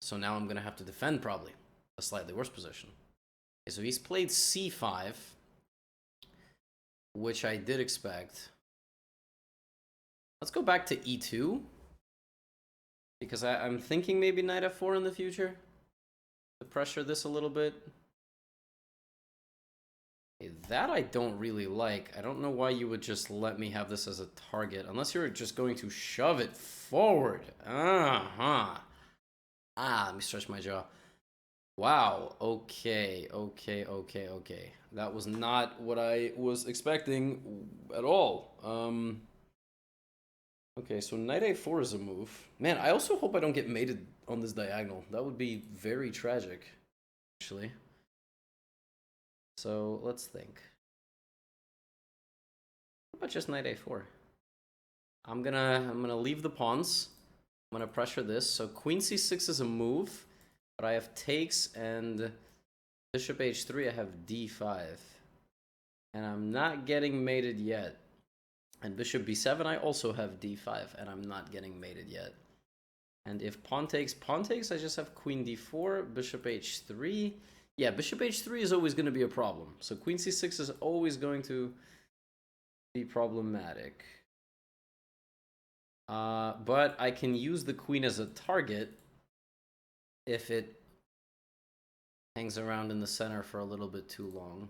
So now I'm going to have to defend, probably. A slightly worse position. Okay, so he's played c5, which I did expect. Let's go back to e2, because I'm thinking maybe knight f4 in the future to pressure this a little bit. Okay, that I don't really like. I don't know why you would just let me have this as a target, unless you're just going to shove it forward. Let me stretch my jaw. Wow, okay. That was not what I was expecting at all. Okay, so knight a4 is a move. Man, I also hope I don't get mated on this diagonal. That would be very tragic, actually. So, let's think. What about just knight a4? I'm gonna leave the pawns. I'm gonna pressure this. So queen c6 is a move, but I have takes, and bishop h3, I have d5. And I'm not getting mated yet. And bishop b7, I also have d5, and I'm not getting mated yet. And if pawn takes, I just have queen d4, bishop h3. Yeah, bishop h3 is always going to be a problem. So queen c6 is always going to be problematic. But I can use the queen as a target if it hangs around in the center for a little bit too long.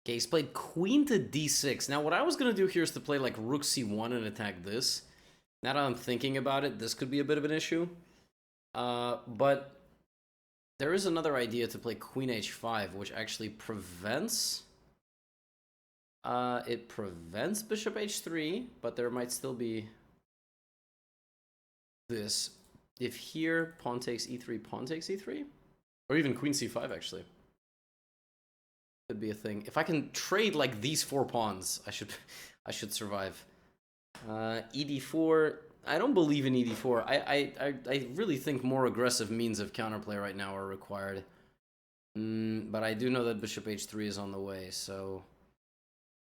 Okay, he's played queen to d6. Now, what I was going to do here is to play like rook c1 and attack this. Now that I'm thinking about it, this could be a bit of an issue. But there is another idea to play queen h5, which actually prevents... it prevents bishop h3, but there might still be this. If here, pawn takes e3, pawn takes e3? Or even queen c5, actually. Could be a thing. If I can trade like these 4 pawns, I should survive. ED4. I don't believe in ED4. I really think more aggressive means of counterplay right now are required. But I do know that bishop h3 is on the way, so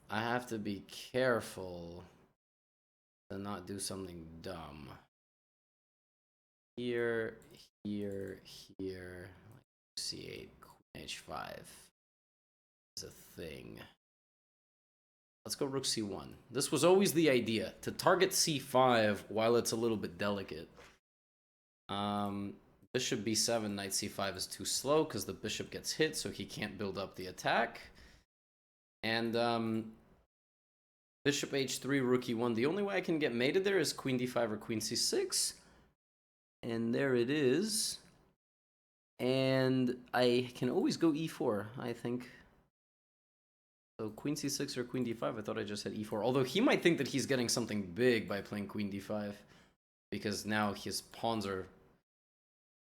I have to be careful to not do something dumb. Here, here, here. C8, queen h5 is a thing. Let's go rook c1. This was always the idea, to target c5 while it's a little bit delicate. Bishop b7, knight c5 is too slow because the bishop gets hit, so he can't build up the attack. And bishop h3, rook e1. The only way I can get mated there is queen d5 or queen c6. And there it is. And I can always go e4, I think. So queen c6 or queen d5, I thought I just had e4. Although he might think that he's getting something big by playing queen d5. Because now his pawns are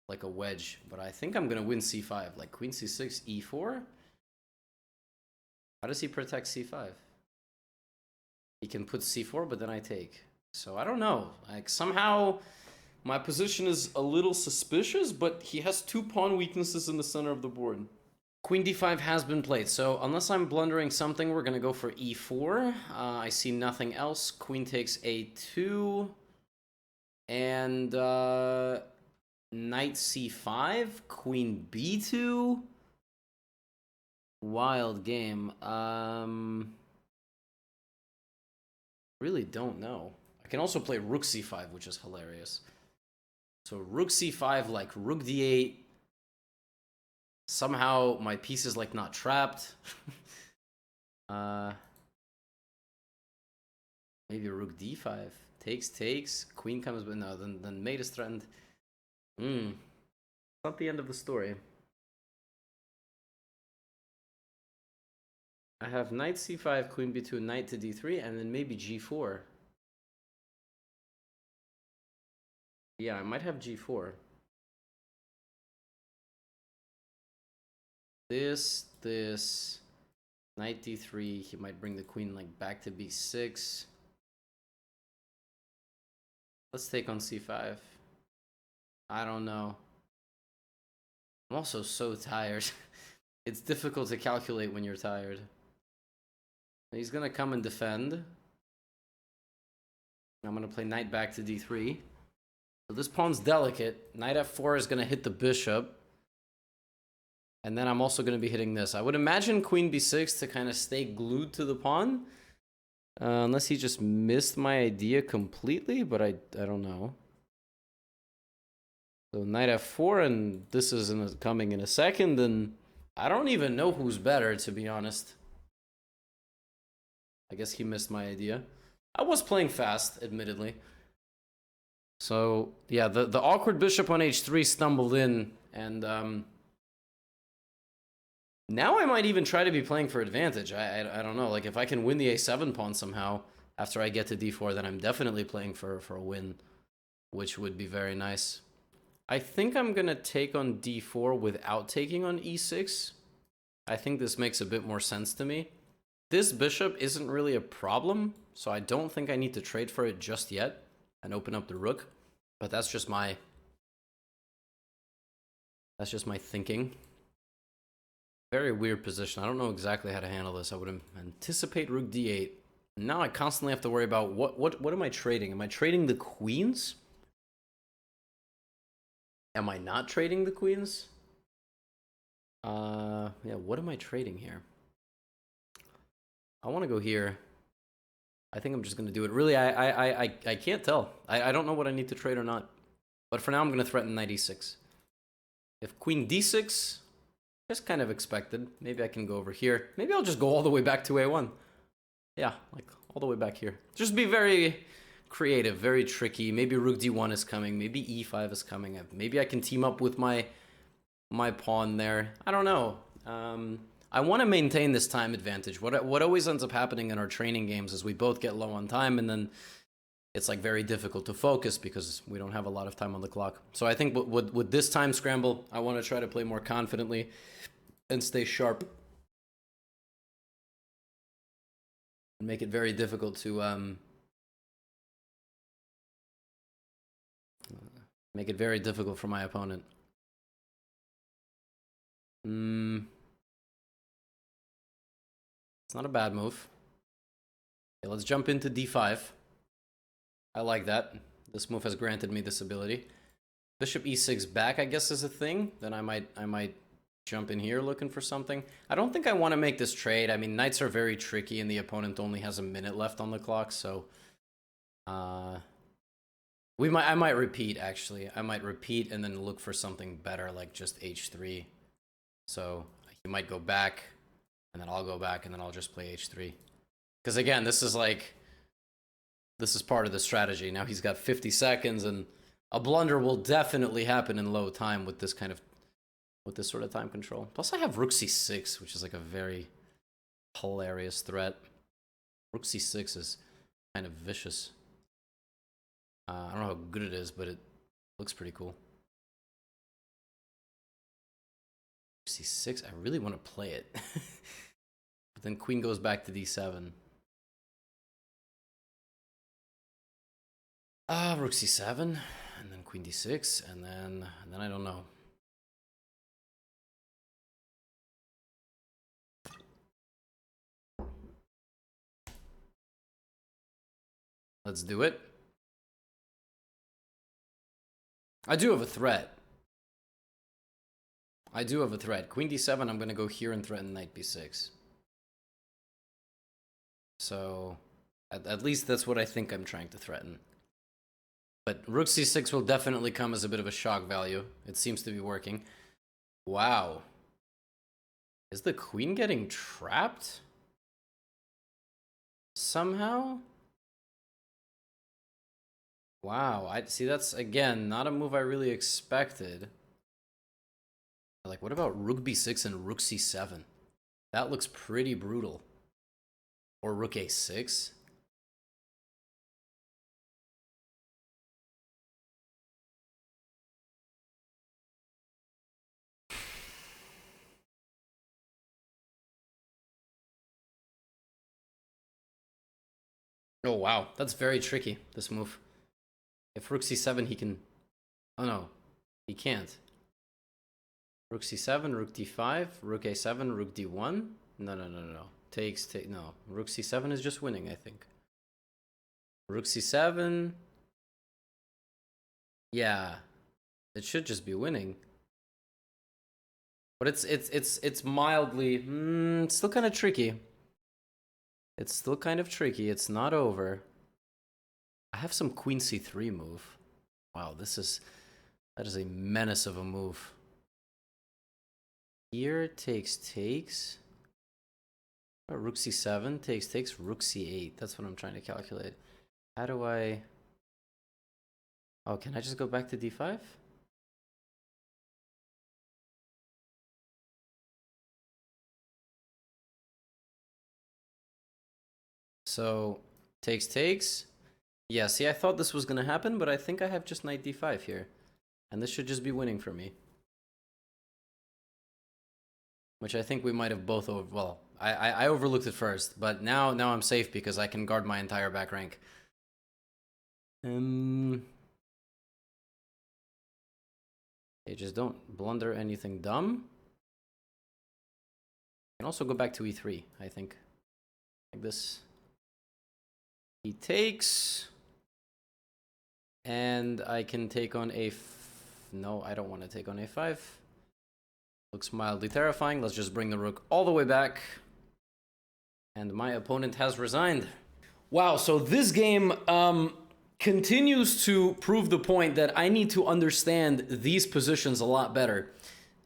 like a wedge. But I think I'm going to win c5. Like queen c6, e4. How does he protect c5? He can put c4, but then I take. So I don't know. Like somehow my position is a little suspicious, but he has 2 pawn weaknesses in the center of the board. Queen d5 has been played, so unless I'm blundering something, we're going to go for e4. I see nothing else. Queen takes a2. And knight c5, queen b2. Wild game. Really don't know. I can also play rook c5, which is hilarious. So rook c5, like rook d8. Somehow my piece is like not trapped. Maybe rook d5. Takes. Queen comes, but no, then mate is threatened. It's not the end of the story. I have knight c5, queen b2, knight to d3, and then maybe g4. Yeah, I might have g4. This, knight d3, he might bring the queen like back to b6. Let's take on c5. I don't know. I'm also so tired. It's difficult to calculate when you're tired. He's gonna come and defend. I'm gonna play knight back to d3. So this pawn's delicate. Knight f4 is gonna hit the bishop. And then I'm also gonna be hitting this. I would imagine queen b6 to kind of stay glued to the pawn. Unless he just missed my idea completely, but I don't know. So knight f4, and this is coming in a second, and I don't even know who's better, to be honest. I guess he missed my idea. I was playing fast, admittedly. So, yeah, the awkward bishop on h3 stumbled in, and now I might even try to be playing for advantage. I don't know. Like, if I can win the a7 pawn somehow after I get to d4, then I'm definitely playing for a win, which would be very nice. I think I'm going to take on d4 without taking on e6. I think this makes a bit more sense to me. This bishop isn't really a problem, so I don't think I need to trade for it just yet and open up the rook. But that's just my thinking. Very weird position. I don't know exactly how to handle this. I would anticipate rook d8. Now I constantly have to worry about what am I trading? Am I trading the queens? Am I not trading the queens? Yeah, what am I trading here? I want to go here. I think I'm just going to do it. Really, I can't tell. I don't know what I need to trade or not. But for now, I'm going to threaten knight e6. If queen d6, just kind of expected. Maybe I can go over here. Maybe I'll just go all the way back to a1. Yeah, like all the way back here. Just be very creative, very tricky. Maybe rook d1 is coming. Maybe e5 is coming. Maybe I can team up with my pawn there. I don't know. I want to maintain this time advantage. What always ends up happening in our training games is we both get low on time, and then it's like very difficult to focus because we don't have a lot of time on the clock. So I think with this time scramble, I want to try to play more confidently and stay sharp. make it very difficult to make it very difficult for my opponent. It's not a bad move. Okay, let's jump into d5. I like that. This move has granted me this ability. Bishop e6 back, I guess, is a thing. Then I might jump in here looking for something. I don't think I want to make this trade. I mean, knights are very tricky, and the opponent only has a minute left on the clock, so I might repeat, actually. I might repeat and then look for something better, like just h3. So he might go back, and then I'll go back, and then I'll just play h3. Because again, this is part of the strategy. Now he's got 50 seconds, and a blunder will definitely happen in low time with this sort of time control. Plus I have rook c6, which is like a very hilarious threat. Rook c6 is kind of vicious. I don't know how good it is, but it looks pretty cool. c6, I really want to play it. But then queen goes back to d7. Rook c7, and then queen d6, and then I don't know. Let's do it. I do have a threat. Queen d7, I'm going to go here and threaten knight b6. So, at least that's what I think I'm trying to threaten. But rook c6 will definitely come as a bit of a shock value. It seems to be working. Wow. Is the queen getting trapped? Somehow? Wow, I see, that's, again, not a move I really expected. Like, what about rook b6 and rook c7? That looks pretty brutal. Or rook a6? Oh, wow, that's very tricky, this move. If rook c7, he can... Oh, no. He can't. Rook c7, rook d5, rook a7, rook d1. No. No. Rook c7 is just winning, I think. Rook c7. Yeah. It should just be winning. But it's mildly... it's still kind of tricky. It's not over. I have some queen c3 move. Wow, that is a menace of a move. Here takes. Oh, rook c7 takes rook c8. That's what I'm trying to calculate. How do I... Oh, can I just go back to d5? So, takes. Yeah, see, I thought this was going to happen, but I think I have just knight d5 here. And this should just be winning for me. Which I think we might have both well, I overlooked it first, but now I'm safe because I can guard my entire back rank. Okay, just don't blunder anything dumb. I can also go back to e3, I think. Like this. He takes. And I can take on a... No, I don't want to take on a5. Looks mildly terrifying. Let's just bring the rook all the way back. And my opponent has resigned. Wow, so this game continues to prove the point that I need to understand these positions a lot better.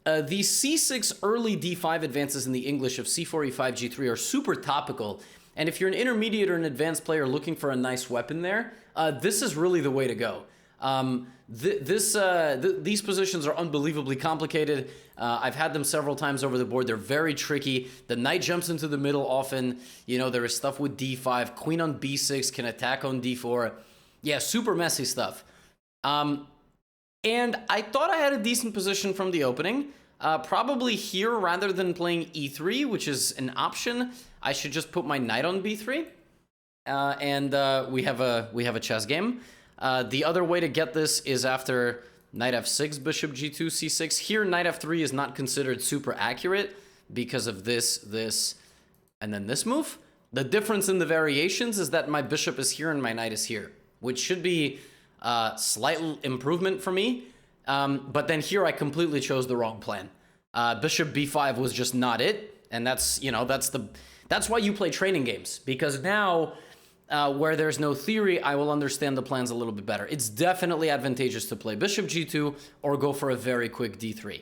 The c6 early d5 advances in the English of c4, e5, g3 are super topical. And if you're an intermediate or an advanced player looking for a nice weapon there, this is really the way to go. These positions are unbelievably complicated. I've had them several times over the board. They're very tricky. The knight jumps into the middle often. You know, there is stuff with d5. Queen on b6 can attack on d4. Yeah, super messy stuff. And I thought I had a decent position from the opening. Probably here, rather than playing e3, which is an option, I should just put my knight on b3. we have a chess game. The other way to get this is after knight f6, bishop g2, c6. Here, knight f3 is not considered super accurate because of this, and then this move. The difference in the variations is that my bishop is here and my knight is here, which should be a slight improvement for me. But then here I completely chose the wrong plan. Bishop b5 was just not it, and that's why you play training games, because now where there's no theory, I will understand the plans a little bit better. It's definitely advantageous to play bishop g2 or go for a very quick d3.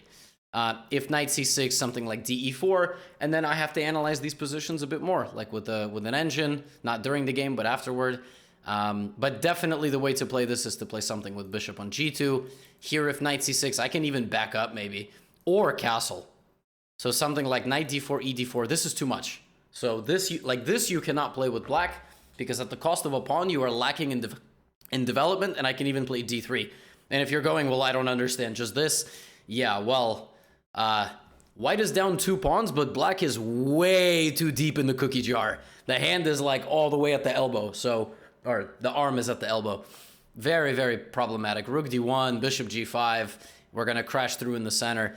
If knight c6, something like de4, and then I have to analyze these positions a bit more, like with an engine, not during the game, but afterward. But definitely the way to play this is to play something with bishop on g2. Here, if knight c6, I can even back up maybe, or castle. So something like knight d4, e4, this is too much. So this you cannot play with black, because at the cost of a pawn, you are lacking in development, and I can even play d3. And if you're going, well, I don't understand, just this. Yeah, well, white is down 2 pawns, but black is way too deep in the cookie jar. The hand is like all the way at the elbow, or the arm is at the elbow. Very, very problematic. Rook d1, bishop g5. We're going to crash through in the center.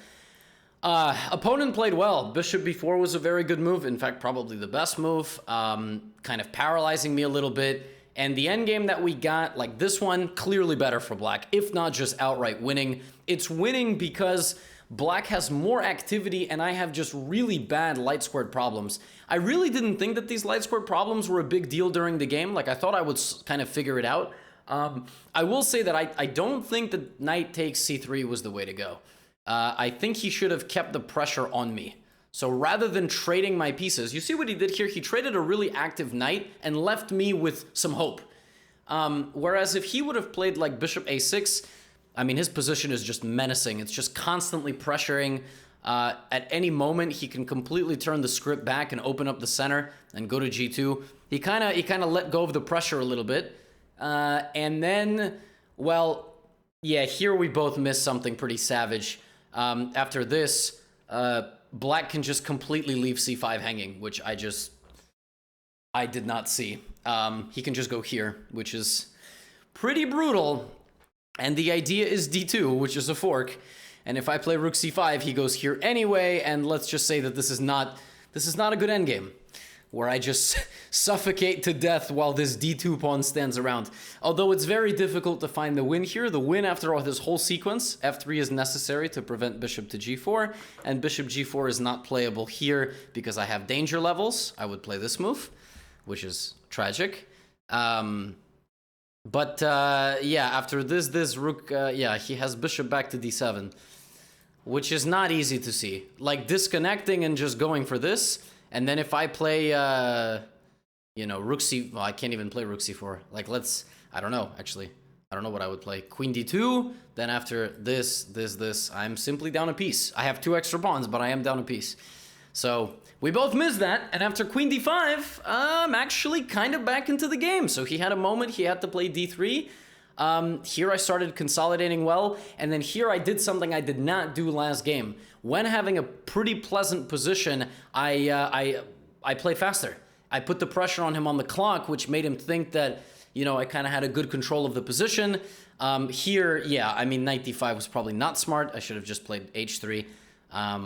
Opponent played well. Bishop b4 was a very good move. In fact, probably the best move. Kind of paralyzing me a little bit. And the endgame that we got, like this one, clearly better for black, if not just outright winning. It's winning because black has more activity and I have just really bad light squared problems. I really didn't think that these light squared problems were a big deal during the game. Like, I thought I would kind of figure it out. I will say that I don't think that knight takes c3 was the way to go. I think he should have kept the pressure on me. So rather than trading my pieces, you see what he did here? He traded a really active knight and left me with some hope. Whereas if he would have played like bishop a6, I mean, his position is just menacing. It's just constantly pressuring. At any moment, he can completely turn the script back and open up the center and go to g2. He kind of let go of the pressure a little bit. And then, well, yeah, here we both missed something pretty savage. After this, black can just completely leave c5 hanging, which I did not see. He can just go here, which is pretty brutal. And the idea is d2, which is a fork. And if I play rook c5, he goes here anyway. And let's just say that this is not a good endgame, where I just suffocate to death while this d2 pawn stands around. Although it's very difficult to find the win here. The win after all this whole sequence, f3 is necessary to prevent bishop to g4, and bishop g4 is not playable here because I have danger levels. I would play this move, which is tragic. But yeah, after this rook, yeah, he has bishop back to d7, which is not easy to see. Like, disconnecting and just going for this. And then if I play, you know, rook c... Well, I can't even play rook c4. Like, I don't know, actually. I don't know what I would play. Queen d2. Then after this, I'm simply down a piece. I have 2 extra pawns, but I am down a piece. So we both missed that. And after queen d5, I'm actually kind of back into the game. So he had a moment. He had to play d3. Here I started consolidating well. And then here I did something I did not do last game. When having a pretty pleasant position, I play faster. I put the pressure on him on the clock, which made him think that, you know, I kind of had a good control of the position. Here, yeah, I mean, knight d5 was probably not smart. I should have just played h3.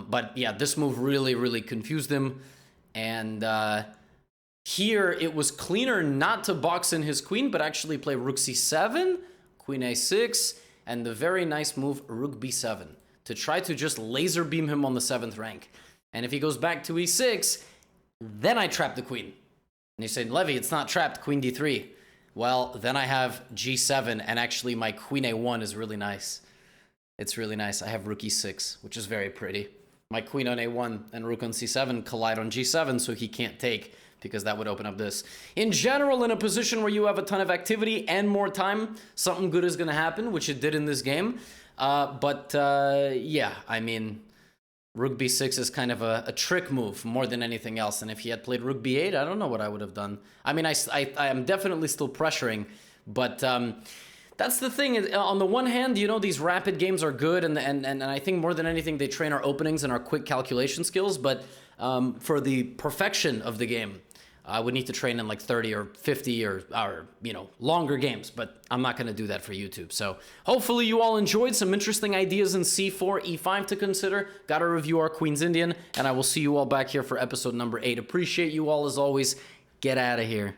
But yeah, this move really, really confused him. And here it was cleaner not to box in his queen, but actually play rook c7, queen a6, and the very nice move, rook b7. To try to just laser beam him on the 7th rank. And if he goes back to e6, then I trap the queen. And you say, Levy, it's not trapped, queen d3. Well, then I have g7, and actually my queen a1 is really nice. It's really nice. I have rook e6, which is very pretty. My queen on a1 and rook on c7 collide on g7, so he can't take, because that would open up this. In general, in a position where you have a ton of activity and more time, something good is going to happen, which it did in this game. Yeah, I mean, rook b6 is kind of a trick move more than anything else. And if he had played rook b8, I don't know what I would have done. I mean, I am definitely still pressuring, but that's the thing. On the one hand, you know, these rapid games are good, and I think more than anything, they train our openings and our quick calculation skills. But for the perfection of the game, I would need to train in like 30 or 50 or you know, longer games, but I'm not going to do that for YouTube. So hopefully you all enjoyed some interesting ideas in c4, e5 to consider. Got to review our Queen's Indian, and I will see you all back here for episode number 8. Appreciate you all as always. Get out of here.